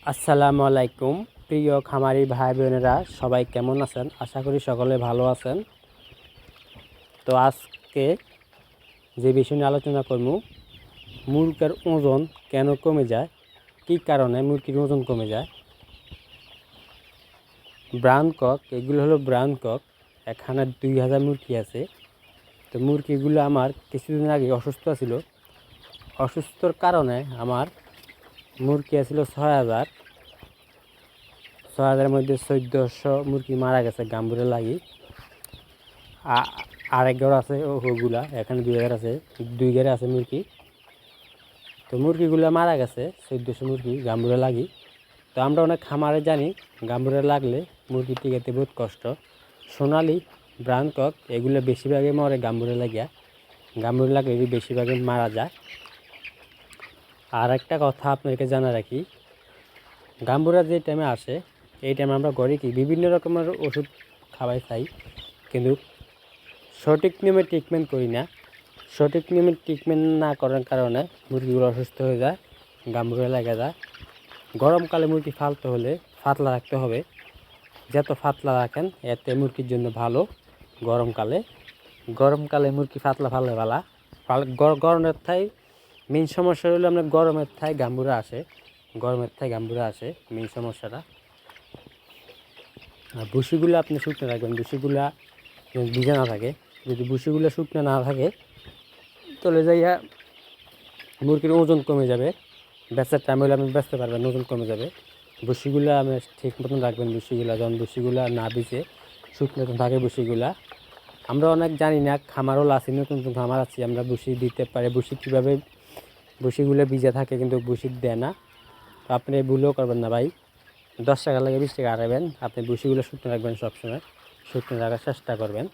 আসসালামু আলাইকুম প্রিয় খামারি ভাই বোনেরা, সবাই কেমন আছেন? আশা করি সকলে ভালো আছেন। তো আজকে যে বিষয় নিয়ে আলোচনা করব, মুরগির ওজন কেন কমে যায়, কী কারণে মুরগির ওজন কমে যায়। ব্রাউন কক, এগুলো হলো ব্রাউন কক। এখানে 2000 মুরগি আছে। তো মুরগিগুলো আমার কিছুদিন আগে অসুস্থ ছিল। অসুস্থর কারণে আমার মুরগি ছিল 6000 মধ্যে 1400 মুরগি মারা গেছে গাম্বুরে লাগি। আরেক ঘর আছে ওগুলা, এখানে 2000 আছে, 2 ঘরে আছে মুরগি। তো মুরগিগুলো মারা গেছে, 1400 মুরগি গাম্বুরে লাগি। তো আমরা অনেক খামারে জানি গাম্বুরে লাগলে মুরগি টিকাতে বহুত কষ্ট। সোনালি, ব্রাউন কক এগুলো বেশিরভাগই মরে গাম্বুরে লাগিয়া। গাম্বুরে লাগলে বেশিরভাগই মারা যায়। আর একটা কথা আপনাদেরকে জানা রাখি, গাম্বুরা যে টাইমে আসে এই টাইমে আমরা ঘরে কি বিভিন্ন রকমের ওষুধ খাওয়াই চাই, কিন্তু সঠিক নিয়মে ট্রিটমেন্ট করি না। সঠিক নিয়মে ট্রিটমেন্ট না করার কারণে মুরগিগুলো অসুস্থ হয়ে যায়, গাম্বুরে লেগে যায়। গরমকালে মুরগি ফালতে হলে পাতলা রাখতে হবে। যত পাতলা রাখেন এতে মুরগির জন্য ভালো। গরমকালে মুরগি পাতলা ফাললে ভালা। গরমের থাই মেন সমস্যা হলো আপনার গরমের থাই গাম্বুরা আসে। মেন সমস্যাটা। আর ভুসিগুলো আপনি শুকনো রাখবেন, ভুসিগুলা ভিজা না থাকে। যদি ভুসিগুলো শুকনো না থাকে তাহলে যাইয়া মুরগির ওজন কমে যাবে। বেচার টাইম হলে আপনি বেচতে পারবেন, ওজন কমে যাবে। ভুসিগুলো আপনি ঠিক মতন রাখবেন। ভুসিগুলা যখন ভুসিগুলা না ভিজে শুকনো থাকে ভুসিগুলা। আমরা অনেক জানি না, খামারও আছি, নতুন নতুন খামার আছি, আমরা ভুসি দিতে পারি। ভুসি কীভাবে, ভুসিগুলো ভিজে থাকে কিন্তু ভুসি দেয় না। তো আপনি ভুলও করবেন না ভাই। 10 টাকা লাগে 20 টাকা হারাবেন। আপনি ভুসিগুলো শুকনো রাখবেন, সবসময় শুকনো রাখার চেষ্টা করবেন।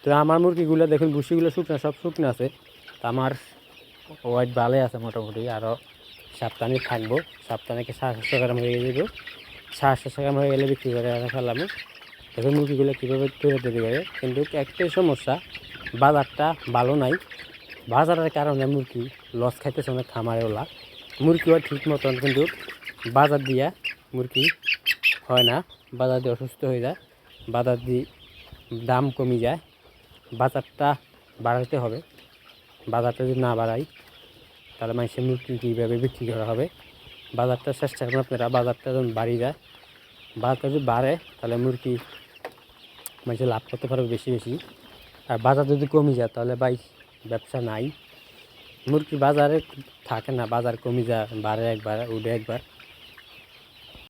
তো আমার মুরগিগুলো দেখুন, ভুসিগুলো শুকনো, সব শুকনো আছে। তো আমার ওয়েট ভালোই আছে মোটামুটি। আরও সপ্তাহে থাকবো, সপ্তাহে 700 গ্রাম হয়ে যাবো। 700 গ্রাম হয়ে গেলে বিক্রি করে ফেলাম। দেখুন মুরগিগুলো কীভাবে তৈরি তৈরি করে। কিন্তু একটাই সমস্যা, বাজারটা ভালো নাই। বাজারের কারণে মুরগি লস খাইতেছে অনেক খামারেওয়ালা। মুরগিও ঠিক মতন কিন্তু বাজার দিয়া মুরগি হয় না। বাজার দিয়ে অসুস্থ হয়ে যায়, বাজার দিয়ে দাম কমে যায়। বাজারটা বাড়াতে হবে। বাজারটা যদি না বাড়াই তাহলে মানুষের মুরগি কীভাবে বিক্রি করা হবে। বাজারটা চেষ্টা করবেন আপনারা, বাজারটা যখন বাড়িয়ে যায়, বাজারটা যদি বাড়ে তাহলে মুরগি মানুষের লাভ করতে পারবে বেশি বেশি। আর বাজার যদি কমে যায় তাহলে ভাই ব্যবসা নাই। মুরগি বাজারে থাকে না, বাজার কমে যায়, বাড়ে একবার উঠে একবার।